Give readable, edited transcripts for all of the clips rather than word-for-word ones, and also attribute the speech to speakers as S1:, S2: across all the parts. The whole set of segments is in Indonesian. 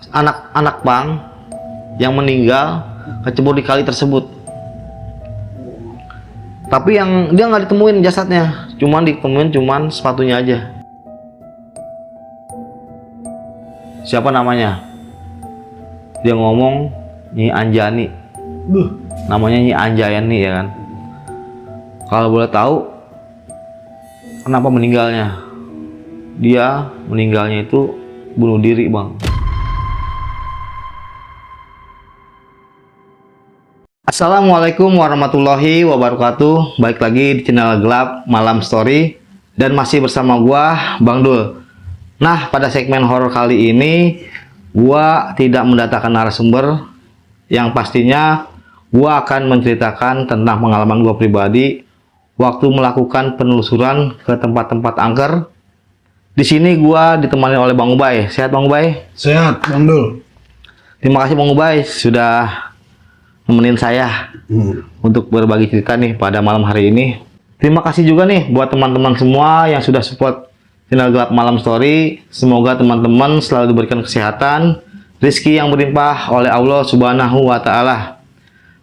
S1: Anak-anak bang yang meninggal kecebur di kali tersebut. Tapi yang dia nggak ditemuin jasadnya, cuman sepatunya aja. Siapa namanya? Dia ngomong Nyi Anjani. Namanya Nyi Anjayani ya kan. Kalau boleh tahu kenapa meninggalnya? Dia meninggalnya itu bunuh diri bang. Assalamualaikum warahmatullahi wabarakatuh. Baik lagi di channel Gelap Malam Story dan masih bersama gua Bang Dul. Nah, pada segmen horor kali ini gua tidak mendatangkan narasumber, yang pastinya gua akan menceritakan tentang pengalaman gua pribadi waktu melakukan penelusuran ke tempat-tempat angker. Di sini gua ditemani oleh Bang Ubay. Sehat Bang Ubay?
S2: Sehat Bang Dul.
S1: Terima kasih Bang Ubay sudah nemenin saya untuk berbagi cerita nih pada malam hari ini. Terima kasih juga nih buat teman-teman semua yang sudah support channel Gelap Malam Story. Semoga teman-teman selalu diberikan kesehatan, rezeki yang berlimpah oleh Allah Subhanahu wa Ta'ala.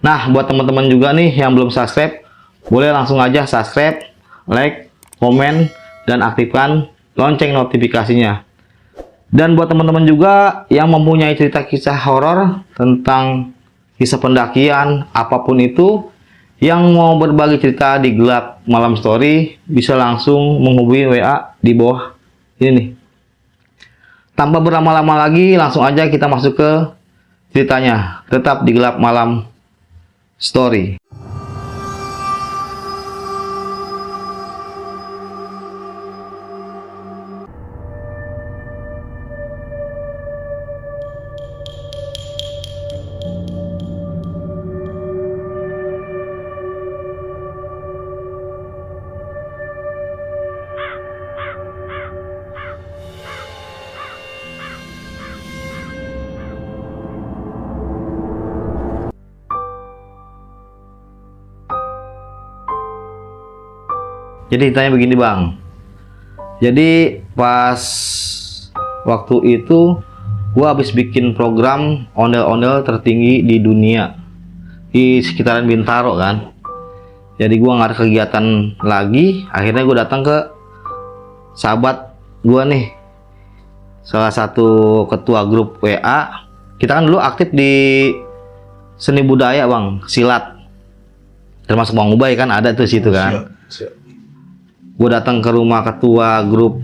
S1: Nah, buat teman-teman juga nih yang belum subscribe, boleh langsung aja subscribe, like, komen, dan aktifkan lonceng notifikasinya. Dan buat teman-teman juga yang mempunyai cerita kisah horor tentang kisah pendakian, apapun itu, yang mau berbagi cerita di Gelap Malam Story, bisa langsung menghubungi WA di bawah ini nih. Tanpa berlama-lama lagi, langsung aja kita masuk ke ceritanya. Tetap di Gelap Malam Story. Jadi ditanya begini bang, jadi pas waktu itu gua habis bikin program ondel-ondel tertinggi di dunia di sekitaran Bintaro kan. Jadi gua nggak ada kegiatan lagi, akhirnya gua datang ke sahabat gua nih, salah satu ketua grup WA. Kita kan dulu aktif di seni budaya bang, silat, termasuk Bang Ubay kan ada tuh situ kan. Siap. Gue datang ke rumah ketua grup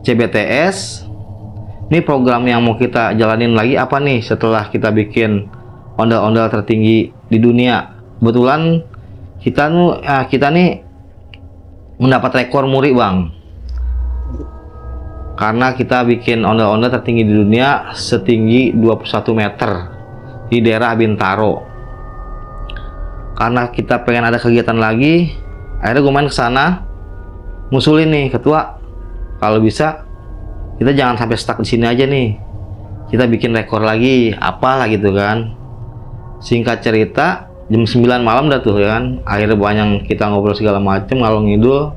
S1: CBTS. Ini program yang mau kita jalanin lagi apa nih setelah kita bikin ondel-ondel tertinggi di dunia. Kebetulan kita nih mendapat rekor muri bang, karena kita bikin ondel-ondel tertinggi di dunia setinggi 21 meter di daerah Bintaro. Karena kita pengen ada kegiatan lagi, akhirnya gue main ke sana, ngusulin nih ketua, kalau bisa kita jangan sampai stuck di sini aja nih, kita bikin rekor lagi, apalah gitu kan. Singkat cerita, jam 9 malam dah tuh ya kan, akhirnya banyak kita ngobrol segala macem ngalor ngidul.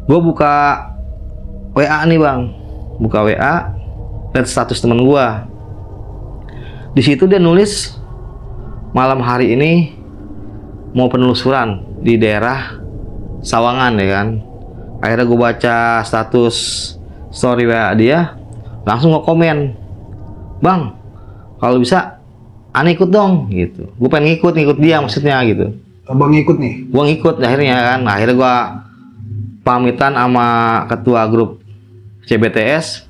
S1: Gue buka WA nih bang, buka WA, lihat status temen gue. Di situ dia nulis malam hari ini mau penelusuran di daerah Sawangan ya kan. Akhirnya gue baca status story WA dia, langsung nge-komen, bang kalau bisa aneh ikut dong gitu. Gue pengen ngikut dia maksudnya gitu.
S2: Abang ngikut nih?
S1: Gue ngikut akhirnya kan. Akhirnya gue pamitan sama ketua grup CBTS,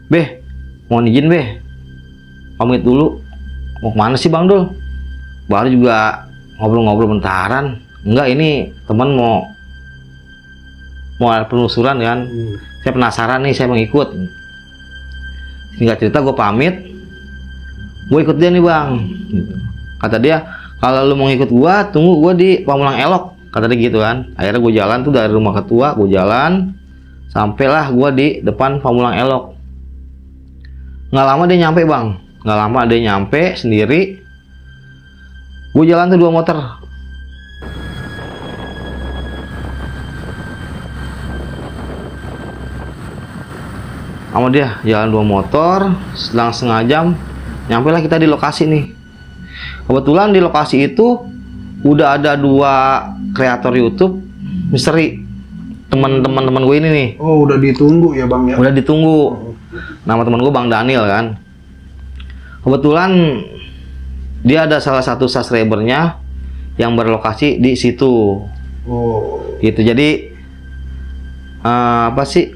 S1: beh mau izin beh, pamit dulu. Mau kemana sih Bang Dul? Baru juga ngobrol-ngobrol bentaran. Enggak, ini teman mau ada penelusuran kan. Saya penasaran nih, saya mau ikut. Singkat cerita gue pamit, gue ikut dia nih bang. Kata dia, kalau lu mau ikut gue, tunggu gue di Pamulang Elok, kata dia gitu kan. Akhirnya gue jalan tuh dari rumah ketua, gue jalan sampailah gue di depan Pamulang Elok. Nggak lama dia nyampe bang, nggak lama dia nyampe sendiri. Gue jalan tuh 2 motor. sama dia, jalan 2 motor, selang setengah jam, nyampe lah kita di lokasi nih. Kebetulan di lokasi itu udah ada 2 kreator YouTube misteri, teman-teman gue ini nih.
S2: Oh, udah ditunggu ya Bang ya?
S1: Udah ditunggu. Nama teman gue Bang Daniel kan. Kebetulan dia ada salah satu subscribernya yang berlokasi di situ.
S2: Oh.
S1: Gitu. Jadi apa sih?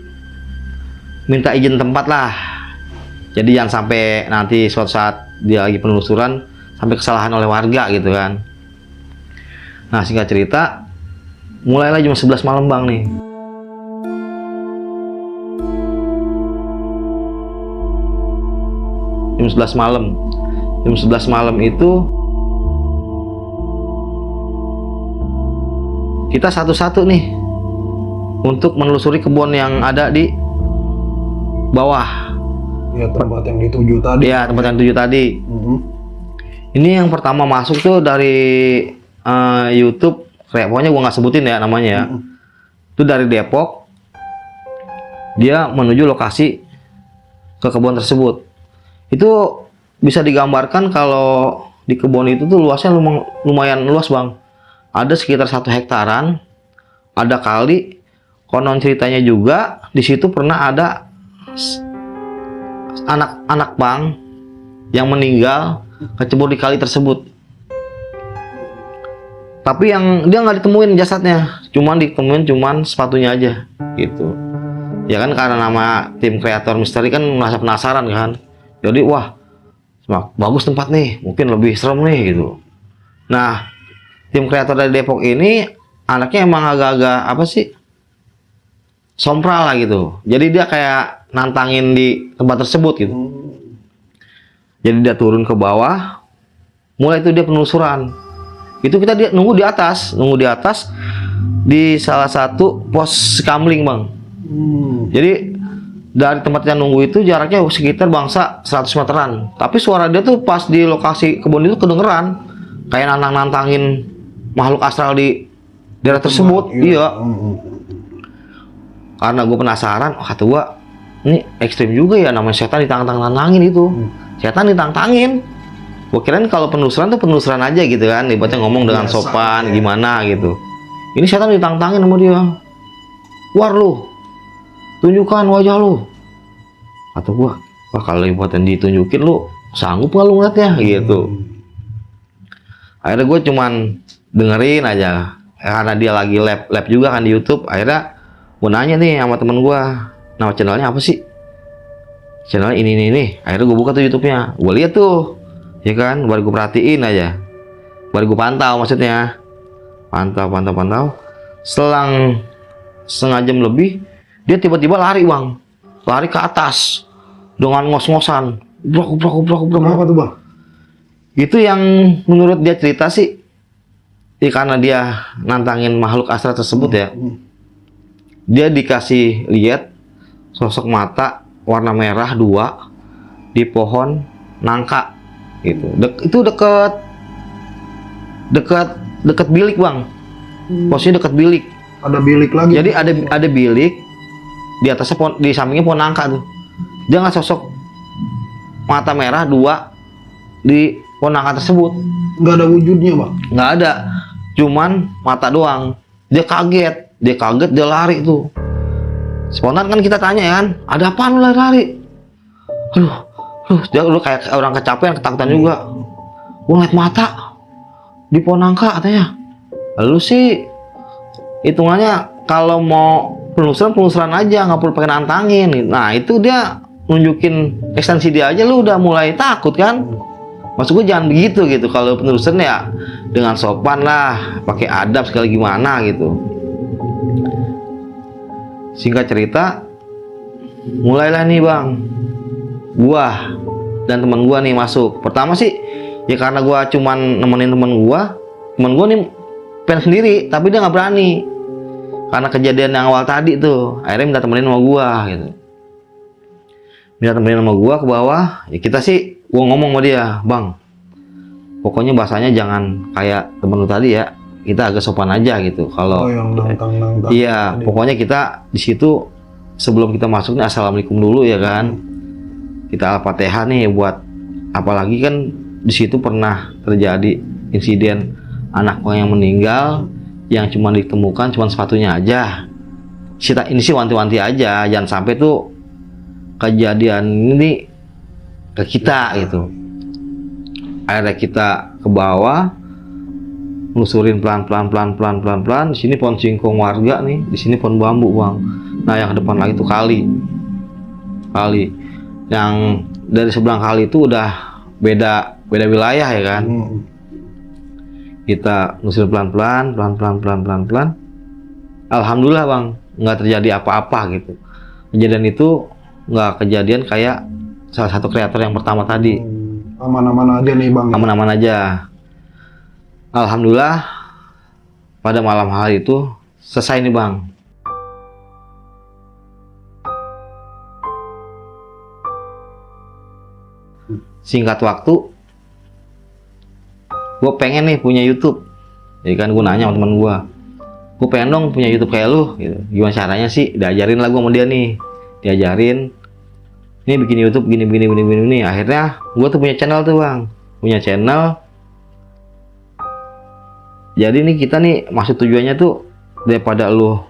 S1: Minta izin tempat lah. Jadi jangan sampai nanti suatu saat dia lagi penelusuran sampai kesalahan oleh warga gitu kan. Nah, singkat cerita, mulailah jam 11 malam Bang nih. Jam 11 malam. Jam 11 malam itu kita satu-satu nih untuk menelusuri kebun yang ada di bawah.
S2: Ya, tempat yang dituju tadi.
S1: Iya, tempat yang dituju tadi. Ini yang pertama masuk tuh dari YouTube, kayak pokoknya gua nggak sebutin ya namanya ya. Itu dari Depok. Dia menuju lokasi ke kebun tersebut. Itu bisa digambarkan kalau di kebun itu tuh luasnya lumayan luas Bang. Ada sekitar 1 hektaran. Ada kali. Konon ceritanya juga di situ pernah ada anak Bang yang meninggal kecebur di kali tersebut. Tapi yang dia nggak ditemuin jasadnya, cuman sepatunya aja gitu. Ya kan karena nama tim kreator misteri kan merasa penasaran kan. Jadi wah, bagus tempat nih, mungkin lebih serem nih gitu. Nah, tim kreator dari Depok ini anaknya emang agak-agak apa sih? Sompral lah gitu. Jadi dia kayak nantangin di tempat tersebut gitu. Jadi dia turun ke bawah, mulai itu dia penelusuran. Itu kita nunggu di atas di salah satu pos kamling Bang. Jadi dari tempat kita nunggu itu jaraknya sekitar bangsa 100 meteran. Tapi suara dia tuh pas di lokasi kebun itu kedengeran kayak nantangin makhluk astral di daerah tersebut. Iya. Karena gue penasaran, kata gue, ini ekstrim juga ya, namanya setan ditantangin itu. Setan ditantangin. Gue kirain kalau penelusuran tuh penelusuran aja gitu kan, ibaratnya ngomong dengan sopan, gimana gitu. Ini setan ditantangin sama dia. War lu, tunjukkan wajah lu. Kata gue, wah kalau ibaratnya ditunjukin lu, sanggup gak lu ngeliatnya gitu. Akhirnya gue cuman dengerin aja, karena dia lagi live juga kan di YouTube. Akhirnya gue nanya nih sama temen gue, nama channelnya apa sih? Channelnya ini. Akhirnya gue buka tuh YouTube-nya, gue lihat tuh, ya kan, baru gue perhatiin aja, baru gue pantau maksudnya, pantau. Selang setengah jam lebih, dia tiba-tiba lari Bang, lari ke atas dengan ngos-ngosan, brak.
S2: Kenapa tuh Bang?
S1: Itu yang menurut dia cerita sih, ya karena dia nantangin makhluk astral tersebut ya. Dia dikasih lihat sosok mata warna merah 2 di pohon nangka gitu. Itu dekat bilik Bang. Posisinya dekat bilik.
S2: Ada bilik lagi.
S1: Jadi ada bilik di atasnya di sampingnya pohon nangka tuh. Dia nggak sosok mata merah 2 di pohon nangka tersebut.
S2: Nggak ada wujudnya Bang?
S1: Nggak ada. Cuman mata doang. Dia kaget, dia lari tuh. Spontan kan kita tanya ya kan, ada apa lu lari? Dia lu kayak orang kecapean, ketakutan juga. Gua ngeliat mata di pohon nangka katanya. Lalu sih hitungannya kalau mau penelusuran aja, nggak perlu pakai nantangin. Nah itu dia nunjukin ekstensi dia aja, lu udah mulai takut kan? Maksud gue jangan begitu gitu. Kalau penelusuran ya dengan sopan lah, pakai adab sekali gimana gitu. Singkat cerita, mulailah nih Bang, gua dan teman gua nih masuk. Pertama sih ya karena gua cuman nemenin teman gua nih pengen sendiri, tapi dia nggak berani karena kejadian yang awal tadi tuh. Akhirnya minta temenin sama gua gitu. Minta temenin sama gua ke bawah. Ya kita sih, gua ngomong sama dia, Bang, pokoknya bahasanya jangan kayak temen lu tadi ya. Kita agak sopan aja gitu. Kalau
S2: yang nantang.
S1: iya, pokoknya kita di situ sebelum kita masuk nih assalamualaikum dulu ya kan. Kita al-fatihah nih buat, apalagi kan di situ pernah terjadi insiden anak gua yang meninggal, yang cuma ditemukan cuma sepatunya aja. Ini sih wanti-wanti aja, jangan sampai tuh kejadian ini ke kita gitu. Akhirnya kita ke bawah, nelusurin pelan-pelan. Di sini pohon singkong warga nih, di sini pohon bambu bang. Nah yang ke depan lagi tuh kali. Yang dari seberang kali itu udah beda wilayah ya kan. Kita nelusurin pelan-pelan. Alhamdulillah bang, nggak terjadi apa-apa gitu. Kejadian itu nggak kejadian kayak salah satu kreator yang pertama tadi.
S2: Aman-aman aja nih bang.
S1: Aman-aman aja. Alhamdulillah pada malam hari itu selesai nih bang. Singkat waktu, gue pengen nih punya YouTube. Jadi kan gue nanya sama teman gue pengen dong punya YouTube kayak lu. Gitu. Gimana caranya sih? Diajarin lah gue sama dia nih. Diajarin. Ini bikin YouTube gini. Akhirnya gue tuh punya channel tuh bang. Punya channel. Jadi nih kita nih maksud tujuannya tuh daripada lu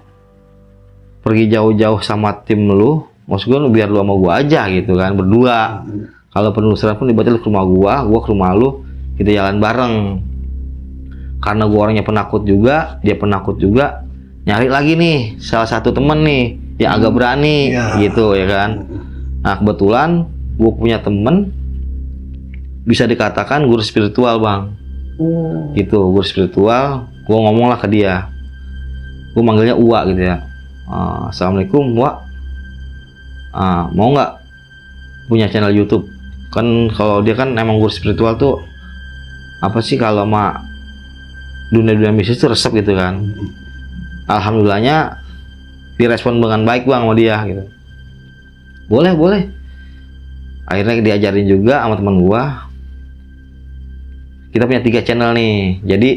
S1: pergi jauh-jauh sama tim lu, maksud gue biar lu sama gue aja gitu kan, berdua. Kalau penelusuran pun dibaca lu ke rumah gua ke rumah lu, kita jalan bareng. Karena gua orangnya penakut juga, dia penakut juga, nyari lagi nih salah satu temen nih yang agak berani gitu ya kan. Nah kebetulan gua punya temen bisa dikatakan guru spiritual bang. Gitu, guru spiritual. Gua ngomong lah ke dia, gua manggilnya Uwa gitu ya. Assalamualaikum Uwa, mau nggak punya channel YouTube? Kan kalau dia kan emang guru spiritual tuh apa sih, kalau sama dunia bisnis tuh resep gitu kan. Alhamdulillahnya direspon dengan baik bang sama dia gitu. Boleh. Akhirnya diajarin juga sama teman gua. Kita punya 3 channel nih. Jadi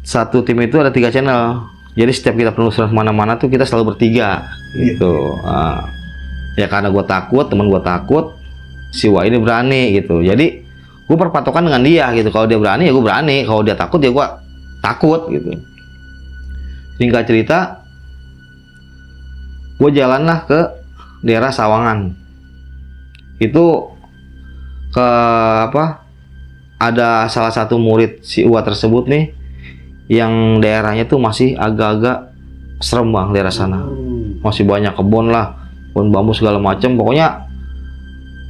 S1: satu tim itu ada 3 channel. Jadi setiap kita penelusuran kemana-mana tuh kita selalu bertiga gitu. Ya karena gue takut, teman gue takut, si Wah ini berani gitu. Jadi gue berpatokan dengan dia gitu. Kalau dia berani ya gue berani, kalau dia takut ya gue takut gitu. Singkat cerita, gue jalanlah ke daerah Sawangan. Itu ke apa? Ada salah satu murid si Uwa tersebut nih, yang daerahnya tuh masih agak-agak serem bang, daerah sana. Masih banyak kebun lah, pohon bambu segala macam, pokoknya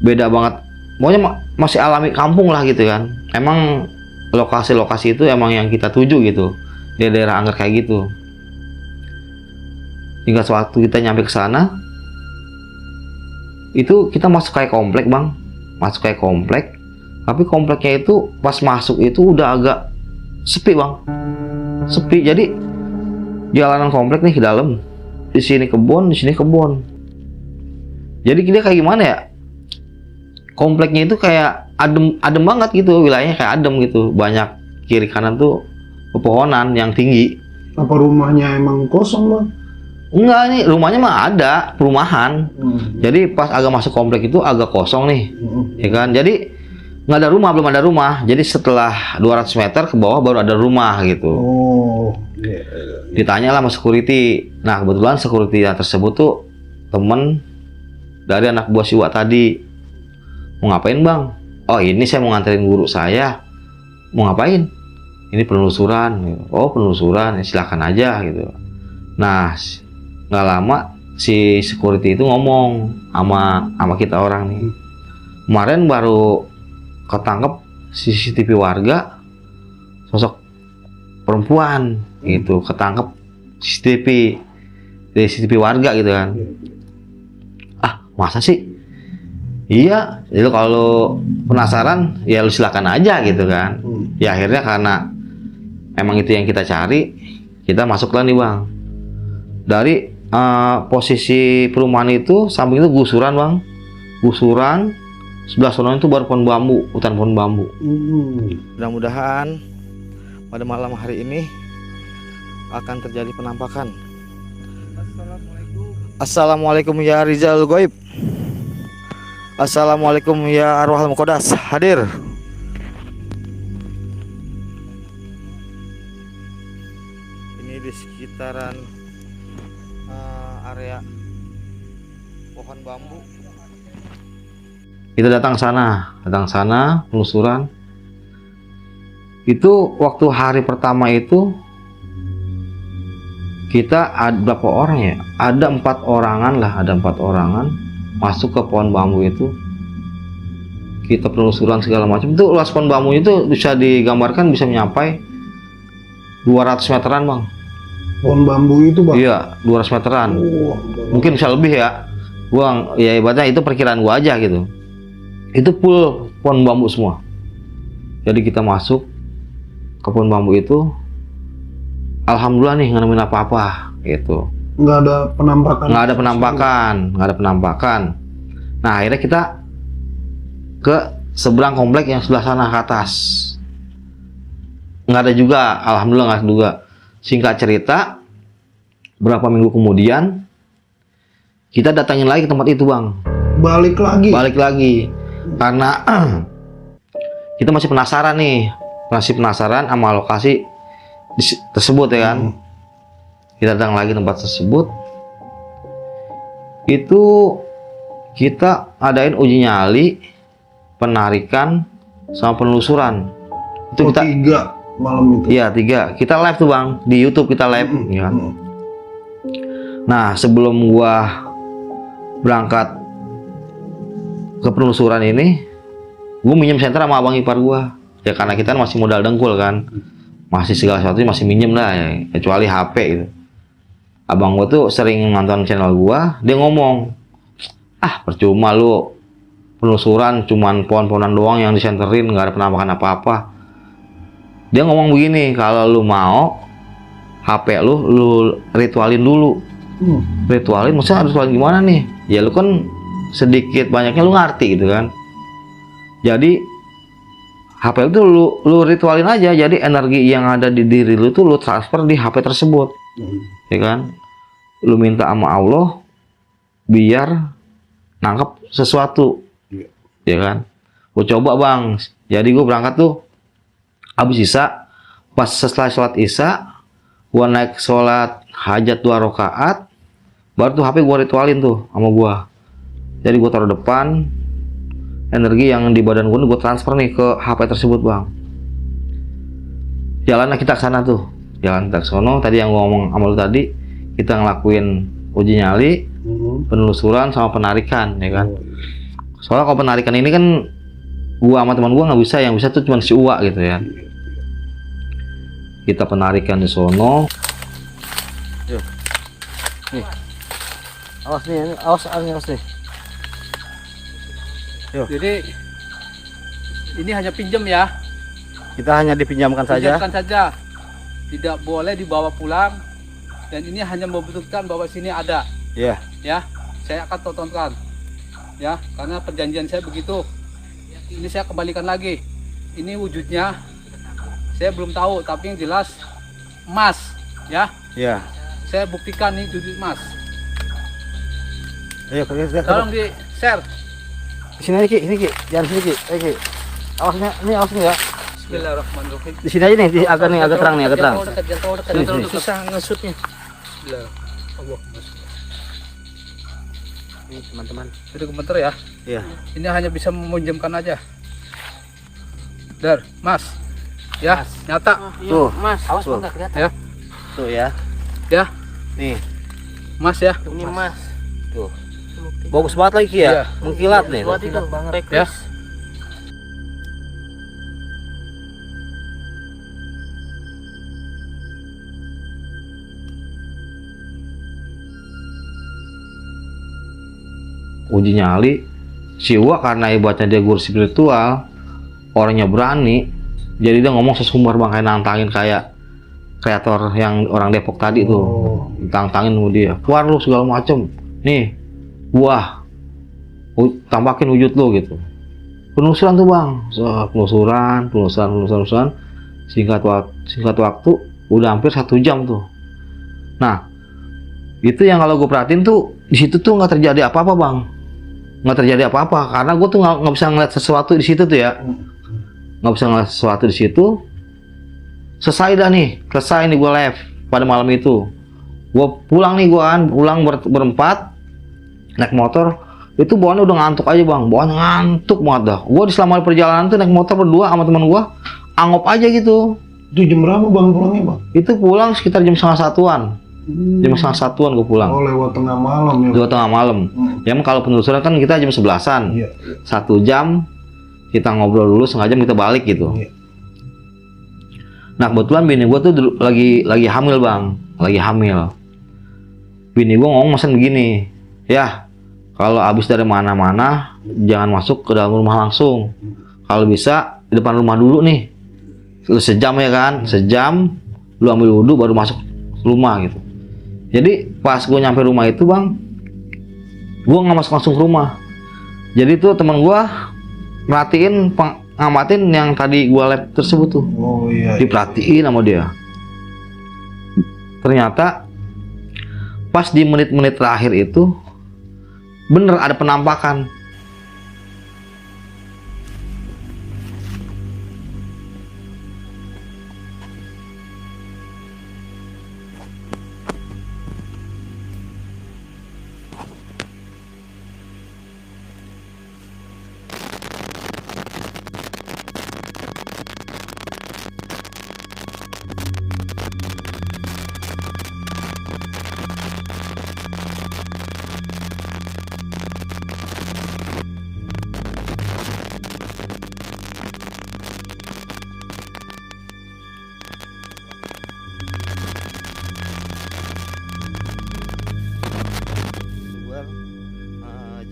S1: beda banget. Pokoknya masih alami kampung lah gitu kan. Emang lokasi-lokasi itu emang yang kita tuju gitu, di daerah Angger kayak gitu. Hingga sewaktu kita nyampe ke sana, itu kita masuk kayak komplek bang, masuk kayak komplek. Tapi kompleknya itu pas masuk itu udah agak sepi bang, sepi. Jadi jalanan komplek nih ke dalam, di sini kebun, di sini kebun. Jadi dia kayak gimana ya? Kompleknya itu kayak adem banget gitu, wilayahnya kayak adem gitu. Banyak kiri kanan tuh pepohonan yang tinggi.
S2: Apa rumahnya emang kosong bang?
S1: Enggak nih, rumahnya mah ada, perumahan. Jadi pas agak masuk komplek itu agak kosong nih, ya kan? Jadi nggak ada rumah, belum ada rumah. Jadi setelah 200 meter ke bawah baru ada rumah gitu. Ditanya lah sama security. Nah kebetulan security tersebut tuh temen dari anak buah si Wak tadi. Mau ngapain bang? Oh ini saya mau nganterin guru saya. Mau ngapain? Ini penelusuran. Oh penelusuran, ya, silakan aja gitu. Nah nggak lama si security itu ngomong sama kita orang nih. Kemarin baru ketangkep CCTV warga, sosok perempuan gitu, ketangkep CCTV warga gitu kan. Masa sih? Iya, jadi kalau penasaran ya lu silakan aja gitu kan. Ya akhirnya karena emang itu yang kita cari, kita masuklah nih bang. Dari posisi perumahan itu, samping itu gusuran bang, gusuran. Sebelah sana itu baru pohon bambu, hutan pohon bambu. Mudah-mudahan pada malam hari ini akan terjadi penampakan Assalamualaikum ya Rizal Goib. Assalamualaikum ya Arwah Mukodas. Hadir. Ini di sekitaran area pohon bambu. Kita datang sana penelusuran. Itu waktu hari pertama itu kita ada berapa orang ya? Ada 4 orangan lah, ada 4 orangan masuk ke pohon bambu itu. Kita penelusuran segala macam. Itu luas pohon bambu itu bisa digambarkan bisa mencapai 200 meteran bang.
S2: Pohon bambu itu bang?
S1: Iya, 200 meteran. Mungkin bisa lebih ya. Gua ya ibaratnya itu perkiraan gua aja gitu. Itu full pohon bambu semua. Jadi kita masuk ke pohon bambu itu, alhamdulillah nih nggak nemuin apa-apa gitu.
S2: Nggak ada penampakan?
S1: Nggak ada penampakan. Nah akhirnya kita ke seberang komplek yang sebelah sana ke atas. Nggak ada juga, alhamdulillah nggak ada juga. Singkat cerita, berapa minggu kemudian kita datangin lagi ke tempat itu bang.
S2: Balik lagi. Karena
S1: kita masih penasaran sama lokasi tersebut ya kan. Kita datang lagi tempat tersebut. Itu kita adain uji nyali, penarikan, sama penelusuran. Itu kita
S2: 3 malam itu.
S1: Iya 3. Kita live tuh bang di YouTube, kita live ya kan? Nah sebelum gua berangkat ke penelusuran ini, gua minjem senter sama abang ipar gua. Ya karena kita masih modal dengkul kan, masih segala sesuatu masih minjem lah ya, kecuali HP gitu. Abang gua tuh sering nonton channel gua, dia ngomong, percuma lu penelusuran cuman pohon-pohonan doang yang disenterin, nggak ada penampakan apa-apa. Dia ngomong begini, kalau lu mau HP lu ritualin dulu. Ritualin, maksudnya ritualin gimana nih? Ya lu kan sedikit banyaknya lu ngerti gitu kan. Jadi HP itu lu ritualin aja, jadi energi yang ada di diri lu tuh lu transfer di HP tersebut. Ya kan? Lu minta sama Allah biar nangkep sesuatu. Ya kan? Gue coba bang. Jadi gue berangkat tuh habis Isya, pas setelah sholat Isya, gue naik sholat hajat 2 rakaat, baru tuh HP gue ritualin tuh sama gue. Jadi gue taruh depan, energi yang di badan gue transfer nih ke HP tersebut bang. Jalannya kita ke sana tuh, jalan kita ke sono. Tadi yang gue ngomong sama lu tadi, kita ngelakuin uji nyali, penelusuran sama penarikan, ya kan. Soalnya kalau penarikan ini kan gua sama teman gua nggak bisa, yang bisa tuh cuma si Uwa gitu ya. Kita penarikan di sono. Yuk. Nih. Awas nih, awas nih. Yuk.
S3: Jadi ini hanya pinjam ya.
S1: Kita hanya dipinjamkan saja.
S3: Pinjamkan saja. Tidak boleh dibawa pulang. Dan ini hanya membuktikan bahwa sini ada.
S1: Iya.
S3: Ya, saya akan tontonkan. Ya, karena perjanjian saya begitu. Ini saya kembalikan lagi. Ini wujudnya saya belum tahu, tapi yang jelas emas, ya.
S1: Iya.
S3: Saya buktikan nih wujud emas.
S1: Ayo,
S3: Tolong di share.
S1: Sini aja Ki, ini Ki, jangan sini Ki. Ayo Ki. Awasnya, ini awasnya ya.
S3: Bismillahirrahmanirrahim.
S1: Di sini aja nih, agak terang nih, agak terang.
S3: Dekat. Susah ngesutnya.
S1: Ini teman-teman.
S3: Sudah gemeter ya.
S1: Iya.
S3: Ini hanya bisa meminjamkan aja. Dar, Mas. Ya, nyata.
S1: Tuh,
S4: Mas, awas
S1: tuh.
S4: enggak kelihatan.
S3: Ya,
S1: Tuh ya.
S3: ya,
S1: Nih,
S3: Mas ya.
S4: Ini Mas.
S1: tuh. Bagus banget lagi Ki ya.
S3: Iya.
S1: Mengkilat nih.
S4: Buat itu banget.
S3: Ya.
S1: Uji nyali si Uwa karena ibaratnya dia guru spiritual, orangnya berani, jadi dia ngomong sesumbar bang, kayak nantangin kayak kreator yang orang Depok tadi tuh. Tantangin sama dia, keluar lu segala macem nih, wah tampakin wujud lu gitu. Penelusuran tuh bang, penelusuran singkat waktu udah hampir 1 jam tuh. Nah Itu yang kalau gue perhatiin tuh di situ tuh nggak terjadi apa-apa bang, nggak terjadi apa-apa karena gue tuh nggak bisa ngeliat sesuatu di situ tuh ya, nggak bisa ngeliat sesuatu di situ. Selesai nih gue live pada malam itu. Gue pulang nih, pulang berempat naik motor. Itu bawaannya udah ngantuk aja bang, bawaannya ngantuk banget dah. Gue selama perjalanan tuh naik motor berdua sama teman gue, angop aja gitu.
S2: Itu jam berapa bang pulangnya bang?
S1: Itu pulang sekitar jam 12:30-an. Jam 12:30-an gue pulang.
S2: Oh lewat tengah malam ya?
S1: Lewat tengah malam. Ya kalau penelusuran kan kita jam 11-an.
S2: Iya.
S1: 1 jam kita ngobrol dulu, setengah jam kita balik gitu.
S2: Iya.
S1: Nah kebetulan bini gue tuh lagi hamil bang, lagi hamil. Bini gue ngomong mesen begini, ya kalau habis dari mana-mana jangan masuk ke dalam rumah langsung. Kalau bisa di depan rumah dulu nih, sejam ya kan, sejam lu ambil wudhu baru masuk rumah gitu. Jadi pas gue nyampe rumah itu bang, gue nggak masuk langsung ke rumah. Jadi tuh teman gue merhatiin, ngamatin yang tadi gue live tersebut tuh.
S2: Oh iya.
S1: Diperhatiin sama dia. Ternyata pas di menit-menit terakhir itu bener ada penampakan.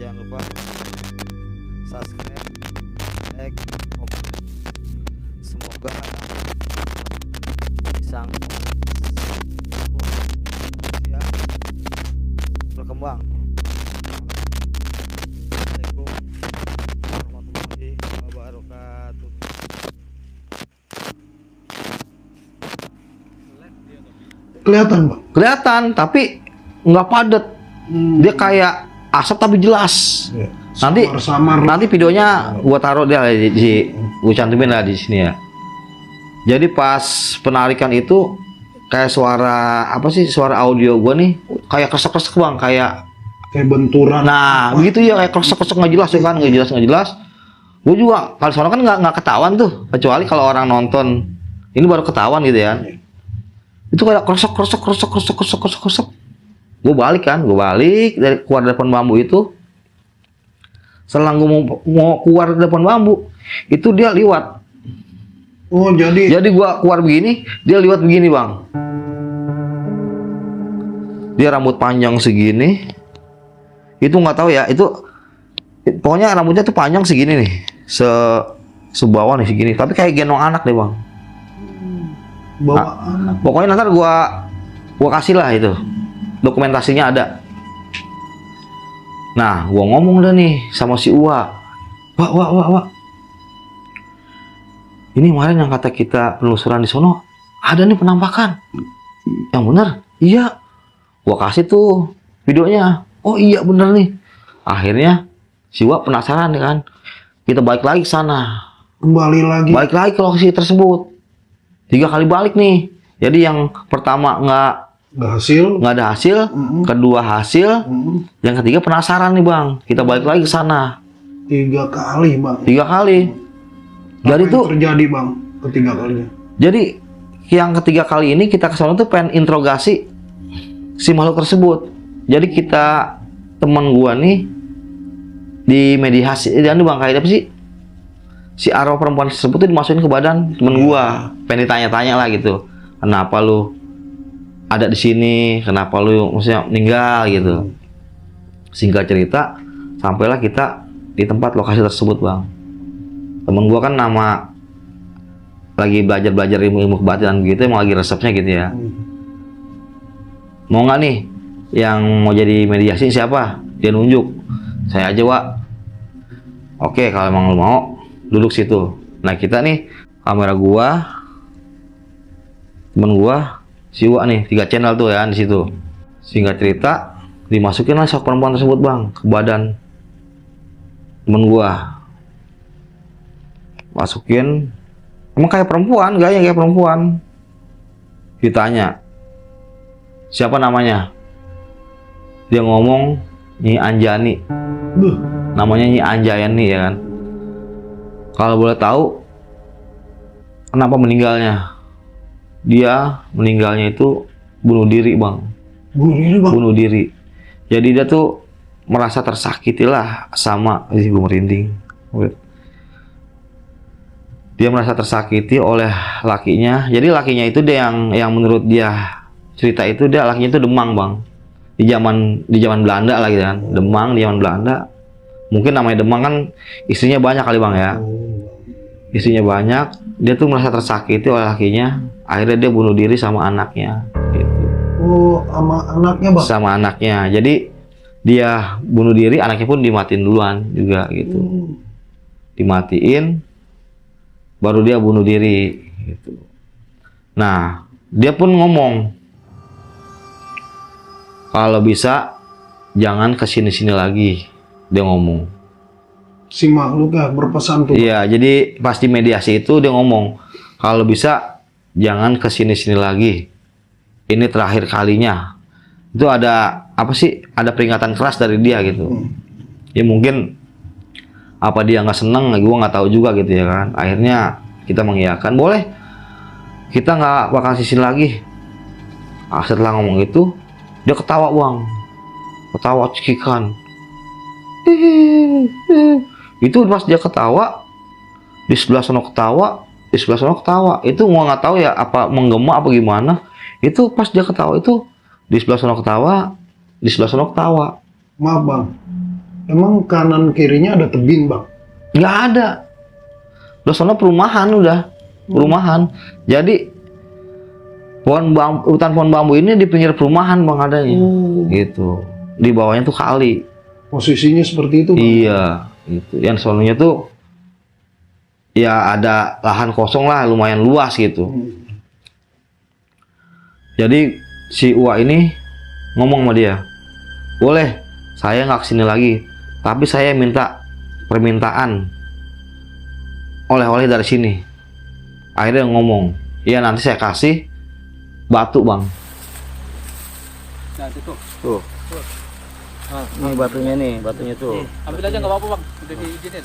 S1: Jangan lupa subscribe, like, komen. Semoga bisa ya berkembang. Assalamualaikum warahmatullahi wabarakatuh.
S2: Kelihatan bang?
S1: Kelihatan tapi nggak padat. Dia kayak asap tapi jelas.
S2: Ya.
S1: Nanti
S2: Samar-samar.
S1: nanti videonya gua taruh dia gua cantumin lah di sini ya. Jadi pas penarikan itu kayak suara apa sih, suara audio gua nih kayak kresek-kresek bang, kayak
S2: benturan.
S1: nah begitu ya, kayak kresek-kresek nggak jelas ya kan, nggak jelas. Gua juga kalau soalnya kan nggak ketahuan tuh, kecuali kalau orang nonton ini baru ketahuan gitu ya. Itu kayak kresek. Gue balik dari keluar dari pohon bambu itu. Setelah gue mau keluar dari pohon bambu itu dia liwat.
S2: Oh jadi
S1: gue keluar begini, dia liwat begini bang. Dia rambut panjang segini. Itu nggak tahu ya, itu pokoknya rambutnya tuh panjang segini nih, sebawah nih segini, tapi kayak gendong anak deh bang.
S2: bawa anak.
S1: Pokoknya nanti gua kasih lah itu, dokumentasinya ada. Nah, gua ngomong dah nih sama si Uwa, Wak. Ini kemarin yang kata kita penelusuran di sono, ada nih penampakan. Yang bener? Iya. Gua kasih tuh videonya. Oh iya bener nih. Akhirnya si Uwa penasaran kan. Kita balik lagi ke sana.
S2: Balik lagi
S1: ke lokasi tersebut. 3 kali balik nih. Jadi yang pertama nggak ada hasil, kedua hasil, yang ketiga penasaran nih bang. Kita balik lagi ke sana.
S2: 3 kali bang.
S1: 3 kali. Jadi tuh
S2: terjadi bang ketiga kalinya.
S1: Jadi yang ketiga kali ini kita ke sana tuh pengen interogasi si makhluk tersebut. Jadi kita teman gua nih di mediasi dan bang kayak apa sih? Si arwah perempuan tersebut tuh dimasukin ke badan temen gua, pengen ditanya-tanya lah gitu, kenapa lu ada di sini, kenapa lu maksudnya meninggal gitu. Singkat cerita, sampailah kita di tempat lokasi tersebut bang. Temen gua kan lagi belajar ilmu kebatinan gitu, emang lagi resepnya gitu ya. Mau nggak nih yang mau jadi mediasi siapa? Dia nunjuk, saya aja Wak. Oke kalau emang lu mau, duduk situ. Nah kita nih kamera gua, temen gua, si Wak nih 3 channel tuh ya di situ. Singkat cerita, dimasukin lah sosok perempuan tersebut bang ke badan temen gua. Masukin, emang kayak perempuan, gaya kayak perempuan. Ditanya, siapa namanya? Dia ngomong Nyi Anjani.
S2: Duh.
S1: Namanya Nyi Anjani ya kan. Kalau boleh tahu, kenapa meninggalnya? Dia meninggalnya itu bunuh diri bang.
S2: Bunuh diri bang.
S1: Bunuh diri. Jadi dia tuh merasa tersakiti lah sama, gue merinding. Dia merasa tersakiti oleh lakinya. Jadi lakinya itu dia yang menurut dia cerita itu dia lakinya itu demang bang. Di zaman Belanda lagi kan, demang di zaman Belanda. Mungkin namanya demang kan istrinya banyak kali bang ya. Istrinya banyak, dia tuh merasa tersakiti oleh lakinya. Akhirnya dia bunuh diri sama anaknya. Gitu.
S2: Oh, sama anaknya bang?
S1: Sama anaknya. Jadi dia bunuh diri, anaknya pun dimatiin duluan juga gitu. Dimatiin, baru dia bunuh diri gitu. Nah, dia pun ngomong, kalau bisa jangan kesini-sini lagi. Dia ngomong.
S2: Si makhluknya berpesan tuh.
S1: Iya, jadi pas di mediasi itu dia ngomong, kalau bisa jangan kesini-sini lagi. Ini terakhir kalinya. Itu ada apa sih? Ada peringatan keras dari dia gitu. Ya mungkin apa dia nggak seneng, gue nggak tahu juga gitu ya kan. Akhirnya kita mengiyakan, boleh. Kita nggak bakal sisi lagi. Nah, setelah ngomong itu, dia ketawa bang, ketawa cekikan. Itu pas dia ketawa, di sebelah sana ketawa, di sebelah sana ketawa. Itu gua nggak tahu ya apa menggema apa gimana. Itu pas dia ketawa itu di sebelah sana ketawa, di sebelah sana ketawa.
S2: Maaf bang, emang kanan kirinya ada tebing bang?
S1: Nggak ada. Udah sana perumahan udah, perumahan. Jadi hutan pohon bambu ini di pinggir perumahan bang adanya. Gitu. Di bawahnya tuh kali.
S2: Posisinya seperti itu bang?
S1: Iya. Gitu. Yang sononya tuh ya ada lahan kosong lah, lumayan luas gitu. Jadi si Uwa ini ngomong sama dia, boleh saya nggak kesini lagi, tapi saya minta permintaan oleh-oleh dari sini. Akhirnya ngomong, iya nanti saya kasih batu bang.
S3: Nah itu
S1: Tuh. Ini batunya tuh.
S3: ambil aja nggak apa-apa bang, udah diizinin.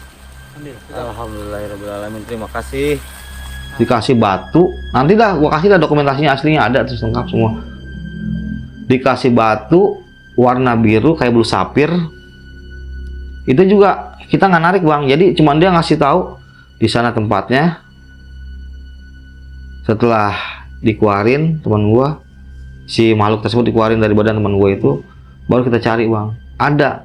S3: Ambil.
S1: Alhamdulillahirobbilalamin, terima kasih. Dikasih batu, nanti dah gua kasih dah dokumentasinya aslinya ada terus lengkap semua. Dikasih batu warna biru kayak bulu sapir. Itu juga kita nggak narik bang, jadi cuman dia ngasih tahu di sana tempatnya. Setelah dikeluarin teman gua, si makhluk tersebut dikeluarin dari badan teman gua itu, baru kita cari bang. Ada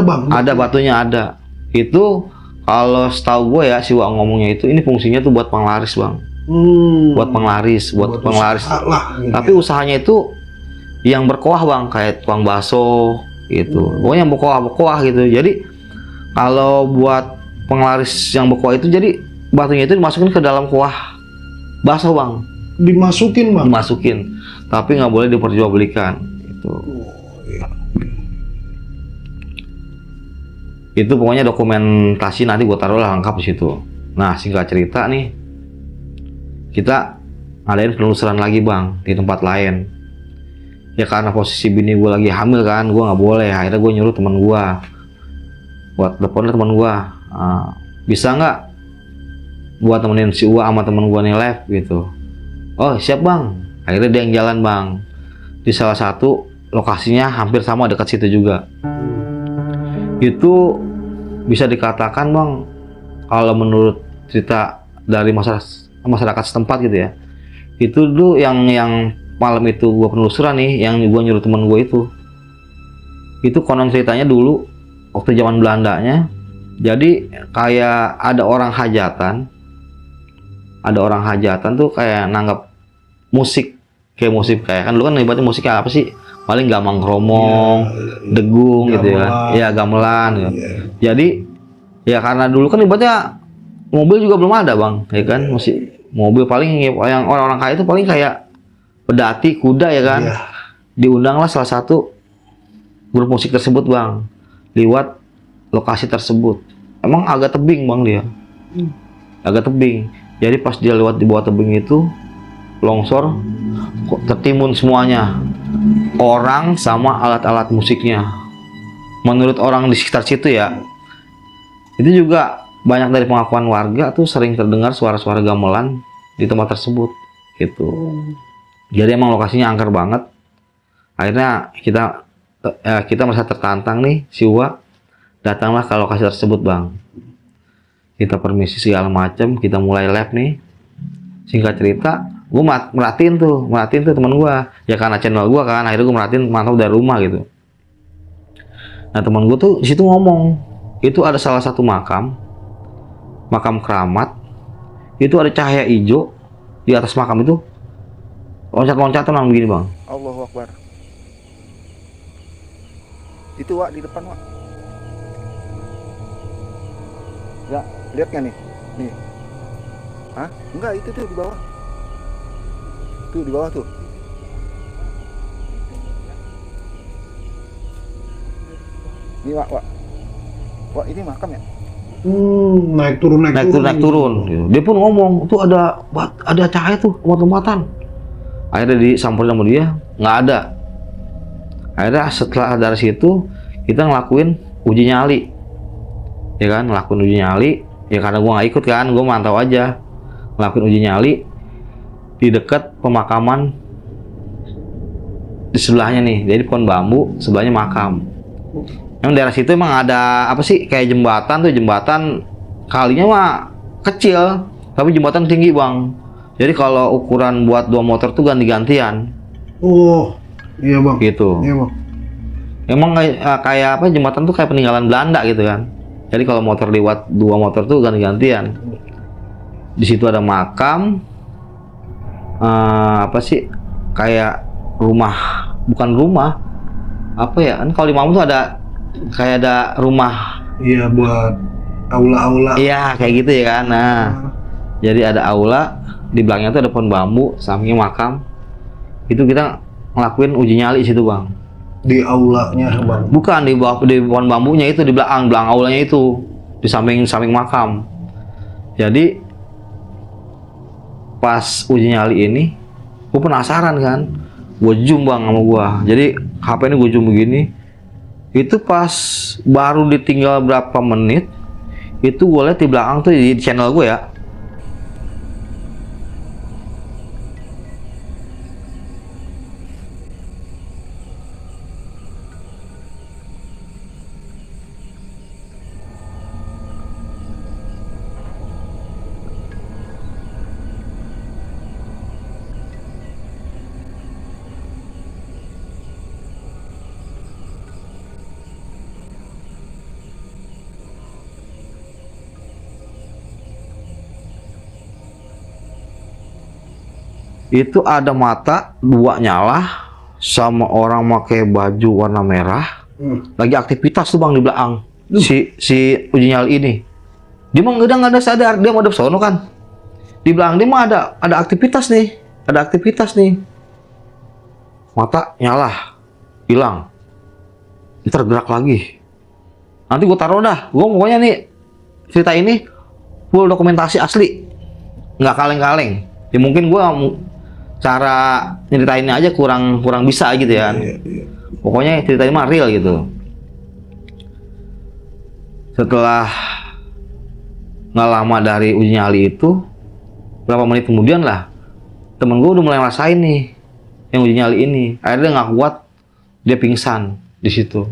S2: bang?
S1: Ada batunya ada. Itu kalau setahu gue ya si Wak ngomongnya itu ini fungsinya tuh buat penglaris bang. Buat penglaris, buat penglaris.
S2: Lah, gitu.
S1: Tapi usahanya itu yang berkuah bang, kayak tukang bakso gitu. Pokoknya yang berkuah gitu. Jadi kalau buat penglaris yang berkuah itu, jadi batunya itu dimasukin ke dalam kuah bakso bang.
S2: Dimasukin bang?
S1: Dimasukin, tapi nggak boleh diperjualbelikan. Itu pokoknya dokumentasi nanti gue taruh lah lengkap di situ. Nah singkat cerita nih, kita ngadain penelusuran lagi bang di tempat lain. Ya karena posisi bini gue lagi hamil kan, gue nggak boleh. Akhirnya gue nyuruh teman gue buat teleponnya teman gue, bisa nggak buat temenin si Uwa sama teman gue nih live gitu. Oh siap bang. Akhirnya dia yang jalan bang di salah satu lokasinya hampir sama dekat situ juga. Itu bisa dikatakan bang, kalau menurut cerita dari masyarakat setempat gitu ya, itu tuh yang malam itu gua penelusuran nih, yang gua nyuruh temen gua itu konon ceritanya dulu waktu zaman Belandanya, jadi kayak ada orang hajatan tuh kayak nanggap musik kayak kan dulu kan ibaratnya musiknya apa sih, paling gamang kromong, degung gitu ya gamelan gitu. Jadi ya karena dulu kan ibaratnya mobil juga belum ada bang, ya kan, masih mobil paling yang orang-orang kaya itu paling kayak pedati, kuda ya kan.
S2: Iya.
S1: Diundanglah salah satu grup musik tersebut bang, lewat lokasi tersebut. Emang agak tebing bang dia, agak tebing. Jadi pas dia lewat di bawah tebing itu, longsor, kok tertimbun semuanya, orang sama alat-alat musiknya. Menurut orang di sekitar situ ya, itu juga banyak dari pengakuan warga tuh sering terdengar suara-suara gamelan di tempat tersebut gitu. Jadi emang lokasinya angker banget. Akhirnya kita merasa tertantang nih, si Uwa datanglah ke lokasi tersebut bang. Kita permisi segala macam, kita mulai lab nih. Singkat cerita, gue merhatiin tuh teman gue, ya karena channel gue kan, akhirnya gue merhatiin mantau dari rumah gitu. Nah teman gue tuh di situ ngomong, itu ada salah satu makam keramat, itu ada cahaya hijau di atas makam itu, loncat-loncatan orang begini bang.
S4: Allahu Akbar. Itu Wak di depan Wak. Ya, lihat nggak nih? Nih. Hah? Enggak, itu tuh di bawah. Tuh di bawah tuh. Ini Wak. Wak, ini makam ya?
S2: Naik turun.
S1: Gitu. Dia pun ngomong, tuh ada cahaya tuh, lompatan. Akhirnya disamperin sama dia, nggak ada. Akhirnya setelah dari situ kita ngelakuin uji nyali, ya kan, ngelakuin uji nyali. Ya karena gua nggak ikut kan, gua mantau aja, ngelakuin uji nyali di dekat pemakaman di sebelahnya nih. Jadi pohon bambu sebelahnya makam. Yang daerah situ emang ada apa sih, kayak jembatan kalinya mah kecil, tapi jembatan tinggi bang. Jadi kalau ukuran buat 2 motor tuh ganti-gantian.
S2: Oh, iya bang.
S1: Gitu.
S2: Iya bang.
S1: Emang kayak apa, jembatan tuh kayak peninggalan Belanda gitu kan. Jadi kalau motor lewat 2 motor tuh ganti-gantian. Di situ ada makam, apa sih, kayak rumah, bukan rumah, apa ya? Kan kalau di Mampang tuh ada kayak ada rumah.
S2: Iya, buat aula-aula.
S1: Iya kayak gitu ya kan. Nah, jadi ada aula, di belakangnya tuh ada pohon bambu, sampingnya makam. Itu kita ngelakuin uji nyali situ bang.
S2: Di aulanya bang.
S1: Bukan di bawah, di pohon bambunya itu, di belakang aulanya itu, di samping makam. Jadi pas uji nyali ini, gue penasaran kan, gue zoom bang sama gue. Jadi HP ini gue zoom begini. Itu pas baru ditinggal berapa menit, itu gue lihat di belakang tuh di channel gue ya, itu ada mata 2 nyala sama orang pakai baju warna merah lagi aktivitas tuh bang di belakang si uji nyali ini. Dia mah udah nggak ada sadar, dia mau ada sono kan, di belakang dia mah ada aktivitas nih, mata nyala hilang, ntar gerak lagi. Nanti gue taruh dah, gue pokoknya nih cerita ini full dokumentasi asli, nggak kaleng-kaleng. Ya mungkin gue cara nyeritainnya aja kurang bisa gitu ya.
S2: Iya.
S1: Pokoknya ceritanya mah real gitu. Setelah nggak lama dari uji nyali itu, berapa menit kemudian lah, temen gue udah mulai ngerasain nih yang uji nyali ini. Akhirnya nggak kuat, dia pingsan di situ.